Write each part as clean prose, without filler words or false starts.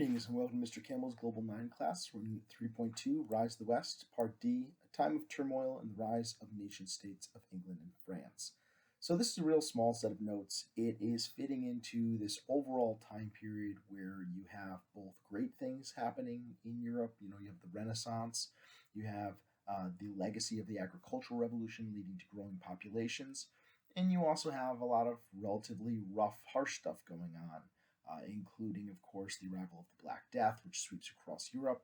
Greetings and welcome to Mr. Campbell's Global 9 class. We're in 3.2, Rise of the West, Part D, A Time of Turmoil and the Rise of Nation-States of England and France. So this is a real small set of notes. It is fitting into this overall time period where you have both great things happening in Europe. You have the Renaissance, you have the legacy of the agricultural revolution leading to growing populations, and you also have a lot of relatively rough, harsh stuff going on. Including, of course, the arrival of the Black Death, which sweeps across Europe,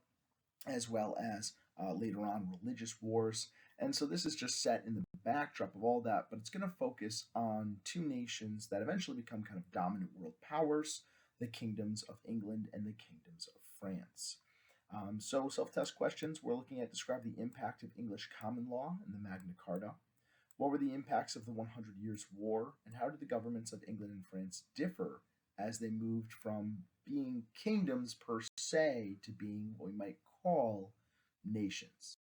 as well as later on religious wars. And so this is just set in the backdrop of all that, but it's going to focus on two nations that eventually become kind of dominant world powers, the kingdoms of England and the kingdoms of France. So self-test questions, we're looking at describe the impact of English common law and the Magna Carta. What were the impacts of the 100 Years' War, and how did the governments of England and France differ as they moved from being kingdoms per se to being what we might call nations?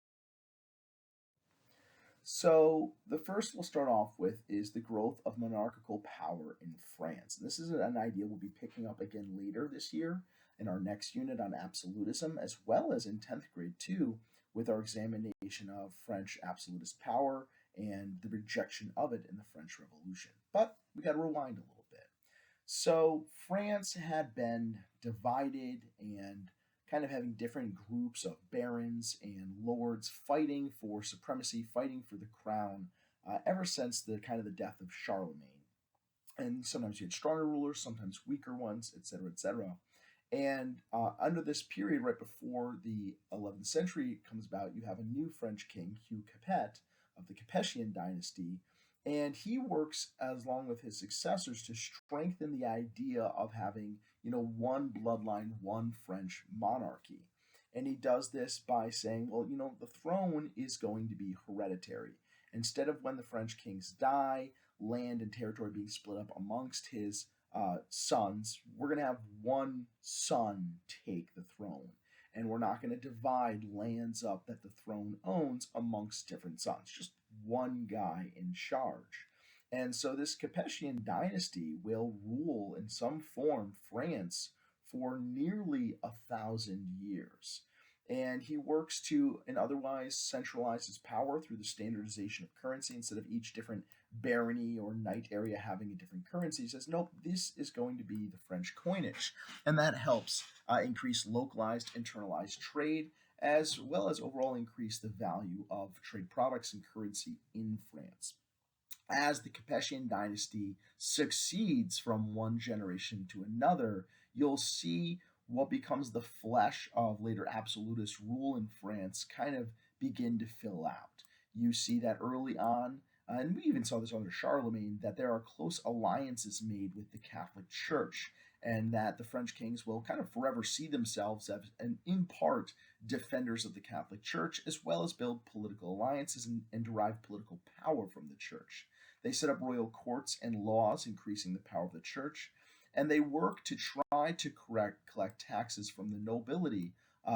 So the first we'll start off with is the growth of monarchical power in France. And this is an idea we'll be picking up again later this year in our next unit on absolutism, as well as in 10th grade too, with our examination of French absolutist power and the rejection of it in the French Revolution. But we got to rewind a little bit. So France had been divided and kind of having different groups of barons and lords fighting for supremacy, fighting for the crown, ever since the kind of the death of Charlemagne. And sometimes you had stronger rulers, sometimes weaker ones, etc., etc. And under this period, right before the 11th century comes about, you have a new French king, Hugh Capet, of the Capetian dynasty, and he works along with his successors to strengthen the idea of having, one bloodline, one French monarchy. And he does this by saying, well, the throne is going to be hereditary. Instead of when the French kings die, land and territory being split up amongst his sons, we're going to have one son take the throne. And we're not going to divide lands up that the throne owns amongst different sons, just one guy in charge. And so this Capetian dynasty will rule in some form France for nearly 1,000 years. And he works to, and otherwise, centralize his power through the standardization of currency. Instead of each different barony or knight area having a different currency, he says, nope, this is going to be the French coinage. And that helps increase localized, internalized trade, as well as overall increase the value of trade products and currency in France. As the Capetian dynasty succeeds from one generation to another, you'll see what becomes the flesh of later absolutist rule in France kind of begin to fill out. You see that early on, and we even saw this under Charlemagne, that there are close alliances made with the Catholic Church, and that the French kings will kind of forever see themselves as, and in part, defenders of the Catholic Church, as well as build political alliances and derive political power from the Church. They set up royal courts and laws, increasing the power of the Church, and they work to try to collect taxes from the nobility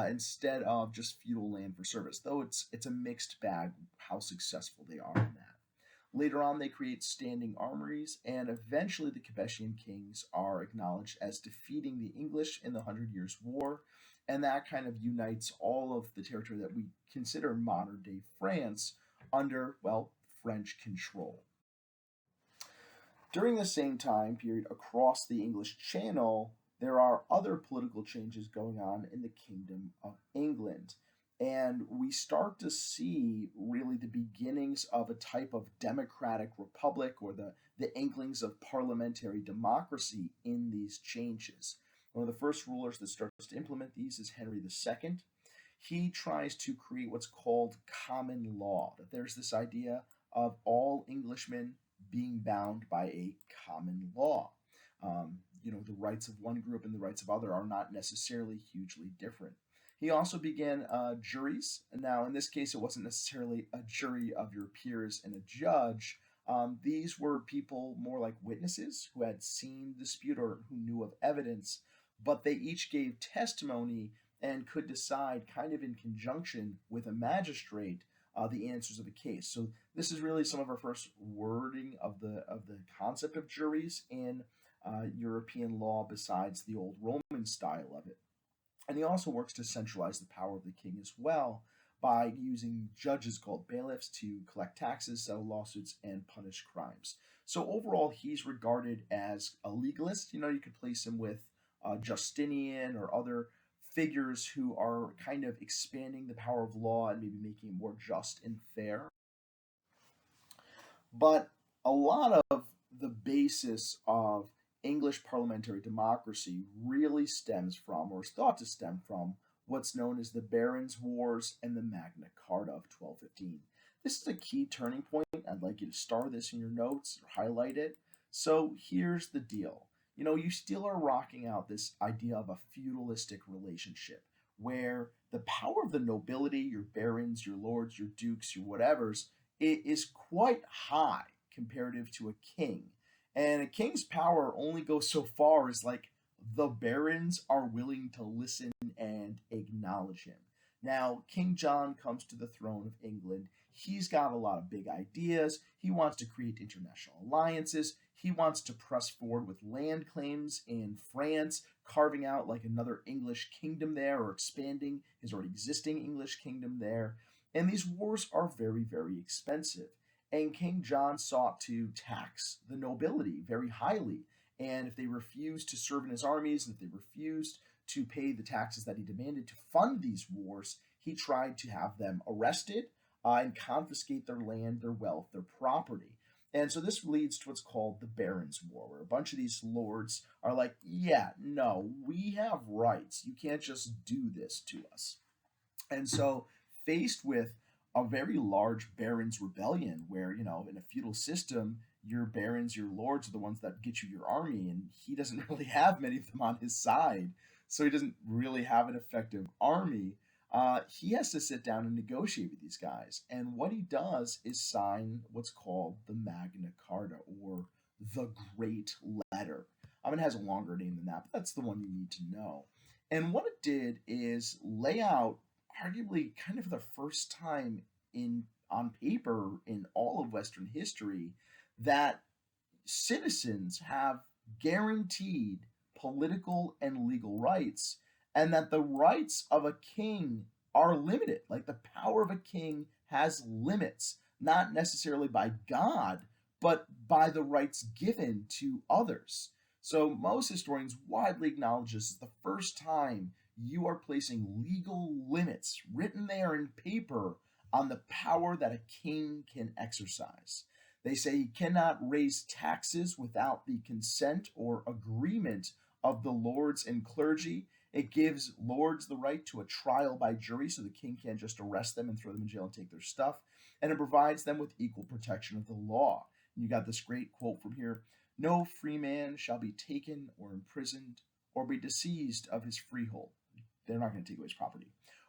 instead of just feudal land for service, though it's a mixed bag how successful they are in that. Later on, they create standing armories, and eventually the Capetian kings are acknowledged as defeating the English in the 100 Years' War, and that kind of unites all of the territory that we consider modern-day France under, well, French control. During the same time period across the English Channel, there are other political changes going on in the Kingdom of England. And we start to see really the beginnings of a type of democratic republic, or the inklings of parliamentary democracy in these changes. One of the first rulers that starts to implement these is Henry II. He tries to create what's called common law, that there's this idea of all Englishmen being bound by a common law. The rights of one group and the rights of other are not necessarily hugely different. He also began juries. Now, in this case, it wasn't necessarily a jury of your peers and a judge. These were people more like witnesses who had seen the dispute or who knew of evidence, but they each gave testimony and could decide kind of in conjunction with a magistrate the answers of a case. So this is really some of our first wording of the concept of juries in European law besides the old Roman style of it. And he also works to centralize the power of the king as well by using judges called bailiffs to collect taxes, settle lawsuits, and punish crimes. So overall, he's regarded as a legalist. You could place him with Justinian or other figures who are kind of expanding the power of law and maybe making it more just and fair. But a lot of the basis of English parliamentary democracy really stems from, or is thought to stem from, what's known as the Barons' Wars and the Magna Carta of 1215. This is a key turning point. I'd like you to star this in your notes or highlight it. So here's the deal. You still are rocking out this idea of a feudalistic relationship where the power of the nobility, your barons, your lords, your dukes, your whatevers, it is quite high comparative to a king. And a king's power only goes so far as like the barons are willing to listen and acknowledge him. Now, King John comes to the throne of England. He's got a lot of big ideas. He wants to create international alliances. He wants to press forward with land claims in France, carving out like another English kingdom there or expanding his already existing English kingdom there. And these wars are very, very expensive. And King John sought to tax the nobility very highly. And if they refused to serve in his armies, and if they refused to pay the taxes that he demanded to fund these wars, he tried to have them arrested and confiscate their land, their wealth, their property. And so this leads to what's called the Barons' War, where a bunch of these lords are like, yeah, no, we have rights. You can't just do this to us. And so, faced with a very large barons' rebellion, where, in a feudal system, your barons, your lords are the ones that get you your army, and he doesn't really have many of them on his side. So, he doesn't really have an effective army. He has to sit down and negotiate with these guys. And what he does is sign what's called the Magna Carta, or the Great Letter. It has a longer name than that, but that's the one you need to know. And what it did is lay out, arguably kind of for the first time in on paper in all of Western history, that citizens have guaranteed political and legal rights, and that the rights of a king are limited. Like the power of a king has limits, not necessarily by God, but by the rights given to others. So most historians widely acknowledge this is the first time you are placing legal limits written there in paper on the power that a king can exercise. They say he cannot raise taxes without the consent or agreement of the lords and clergy. It gives lords the right to a trial by jury, so the king can't just arrest them and throw them in jail and take their stuff. And it provides them with equal protection of the law. And you got this great quote from here: no free man shall be taken or imprisoned or be disseized of his freehold. They're not going to take away his property.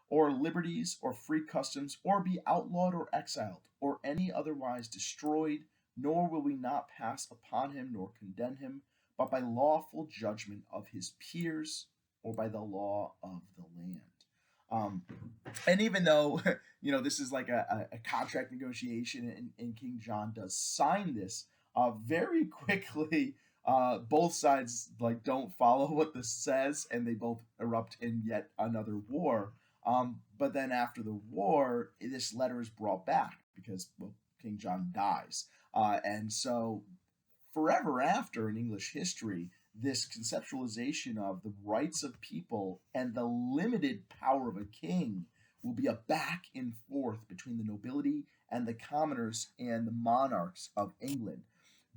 Or liberties or free customs, or be outlawed or exiled, or any otherwise destroyed, nor will we not pass upon him nor condemn him, but by lawful judgment of his peers, or by the law of the land. Um, and even though this is like a contract negotiation, and King John does sign this very quickly, both sides like don't follow what this says, and they both erupt in yet another war. But then after the war, this letter is brought back because, well, King John dies, and so forever after in English history, this conceptualization of the rights of people and the limited power of a king will be a back and forth between the nobility and the commoners and the monarchs of England.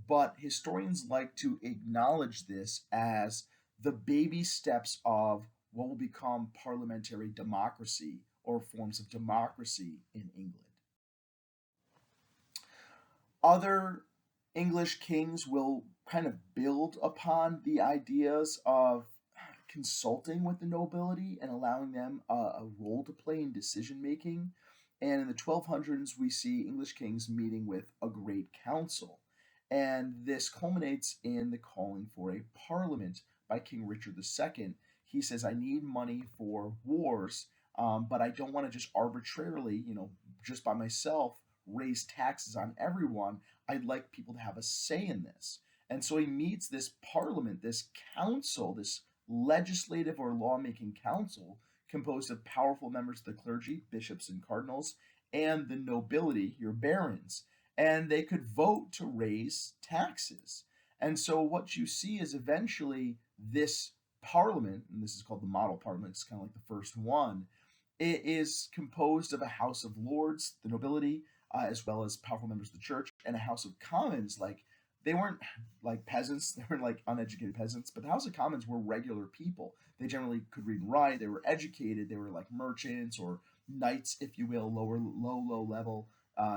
But historians like to acknowledge this as the baby steps of what will become parliamentary democracy or forms of democracy in England. Other English kings will kind of build upon the ideas of consulting with the nobility and allowing them a role to play in decision making. And in the 1200s, we see English kings meeting with a great council. And this culminates in the calling for a parliament by King Richard II. He says, I need money for wars, but I don't want to just arbitrarily, just by myself, raise taxes on everyone. I'd like people to have a say in this. And so he meets this parliament, this council, this legislative or lawmaking council composed of powerful members of the clergy, bishops and cardinals, and the nobility, your barons, and they could vote to raise taxes. And so what you see is eventually this parliament, and this is called the model parliament, it's kind of like the first one, it is composed of a House of Lords, the nobility, as well as powerful members of the church, and a House of Commons. Like they weren't like peasants, they weren't like uneducated peasants, but the House of Commons were regular people. They generally could read and write. They were educated. They were like merchants or knights, if you will, low level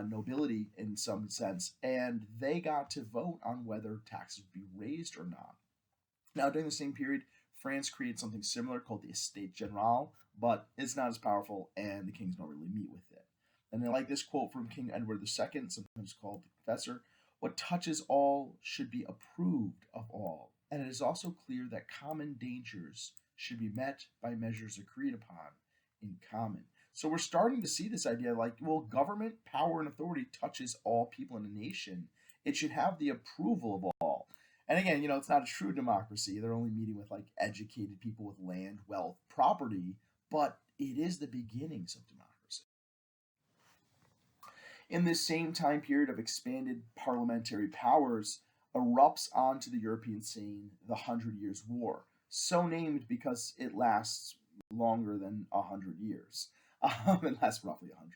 nobility in some sense, and they got to vote on whether taxes would be raised or not. Now, during the same period, France created something similar called the Estate General, but it's not as powerful, and the kings don't really meet with it. And I like this quote from King Edward II, sometimes called the Confessor: "What touches all should be approved of all, and it is also clear that common dangers should be met by measures agreed upon in common." So we're starting to see this idea like, well, government power and authority touches all people in a nation. It should have the approval of all. And again, it's not a true democracy. They're only meeting with like educated people with land, wealth, property, but it is the beginnings of democracy. In this same time period of expanded parliamentary powers, erupts onto the European scene the Hundred Years' War, so named because it lasts longer than 100 years. It lasts roughly 100.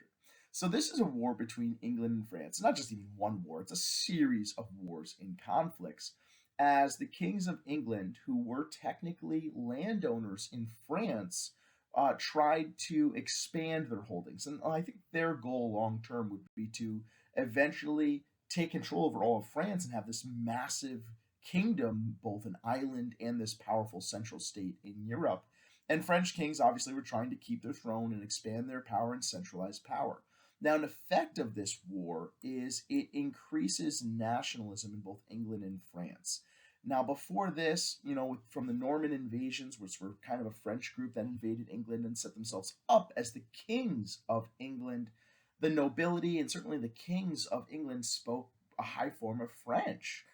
So this is a war between England and France. It's not just even one war; it's a series of wars and conflicts. As the kings of England, who were technically landowners in France, tried to expand their holdings. And I think their goal long term would be to eventually take control over all of France and have this massive kingdom, both an island and this powerful central state in Europe. And French kings obviously were trying to keep their throne and expand their power and centralize power. Now, an effect of this war is it increases nationalism in both England and France. Now, before this, from the Norman invasions, which were kind of a French group that invaded England and set themselves up as the kings of England, the nobility and certainly the kings of England spoke a high form of French.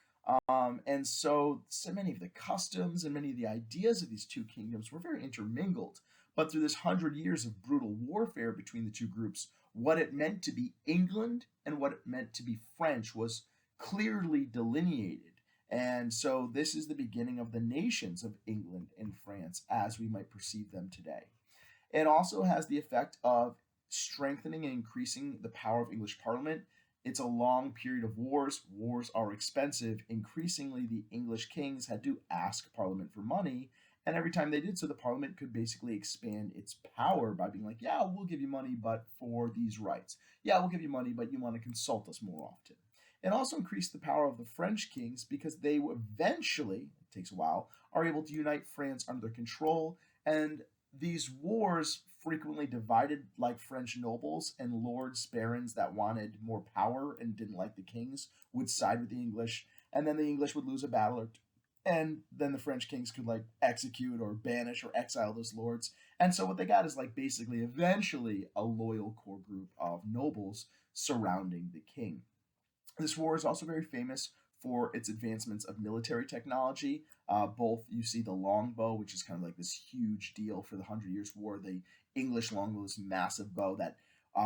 And so many of the customs and many of the ideas of these two kingdoms were very intermingled. But through this 100 years of brutal warfare between the two groups, what it meant to be England and what it meant to be French was clearly delineated. And so this is the beginning of the nations of England and France as we might perceive them today. It also has the effect of strengthening and increasing the power of English Parliament. It's a long period of wars. Wars are expensive. Increasingly, the English kings had to ask Parliament for money. And every time they did so, the Parliament could basically expand its power by being like, yeah, we'll give you money, but for these rights. Yeah, we'll give you money, but you want to consult us more often. It also increased the power of the French kings because they eventually, it takes a while, are able to unite France under their control. And these wars frequently divided like French nobles and lords, barons that wanted more power and didn't like the kings would side with the English, and then the English would lose a battle and then the French kings could like execute or banish or exile those lords. And so what they got is like basically eventually a loyal core group of nobles surrounding the king. This war is also very famous for its advancements of military technology. Both you see the longbow, which is kind of like this huge deal for the 100 Years' War. The English longbow, this massive bow that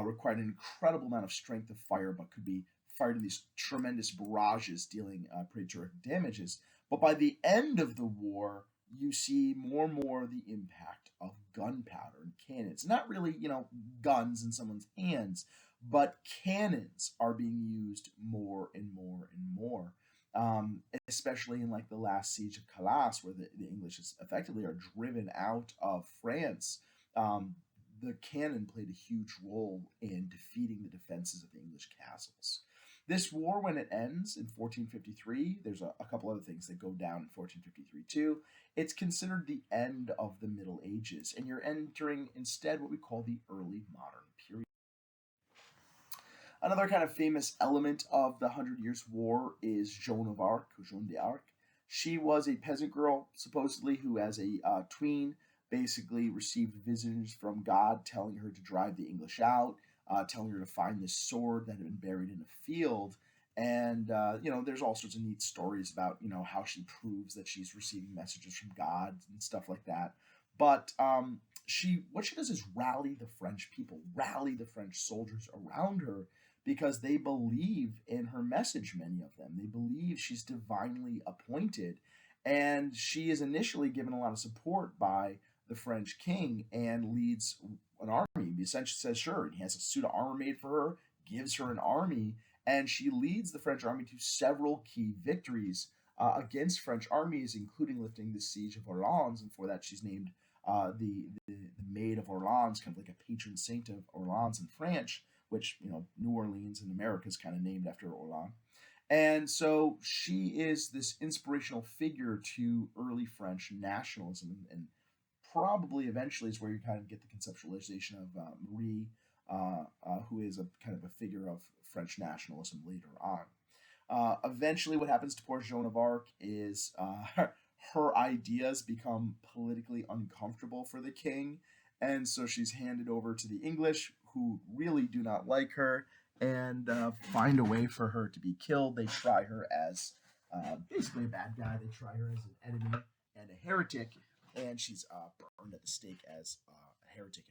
required an incredible amount of strength of fire, but could be fired in these tremendous barrages, dealing pretty terrific damages. But by the end of the war, you see more and more the impact of gunpowder and cannons. Not really, guns in someone's hands, but cannons are being used more and more and more. Especially in like the last siege of Calas, where the English effectively are driven out of France. The cannon played a huge role in defeating the defenses of the English castles. This war, when it ends in 1453, there's a couple other things that go down in 1453 too. It's considered the end of the Middle Ages, and you're entering instead what we call the early modern period. Another kind of famous element of the 100 Years' War is Joan of Arc, or Joan d'Arc. She was a peasant girl, supposedly, who, as a tween, basically received visions from God telling her to drive the English out, telling her to find this sword that had been buried in a field. And there's all sorts of neat stories about how she proves that she's receiving messages from God and stuff like that. But she what she does is rally the French people, rally the French soldiers around her because they believe in her message. Many of them, they believe she's divinely appointed, and she is initially given a lot of support by the French king and leads an army. He essentially says, sure, he has a suit of armor made for her, gives her an army, and she leads the French army to several key victories against French armies, including lifting the siege of Orleans. And for that, she's named the Maid of Orleans, kind of like a patron saint of Orleans in French, which New Orleans in America is kind of named after Orleans. And so she is this inspirational figure to early French nationalism, and probably eventually is where you kind of get the conceptualization of Marie, who is a kind of a figure of French nationalism later on. Eventually, what happens to poor Joan of Arc is her ideas become politically uncomfortable for the king, and so she's handed over to the English, who really do not like her and find a way for her to be killed. They try her as basically a bad guy. They try her as an enemy and a heretic, and she's burned at the stake as a heretic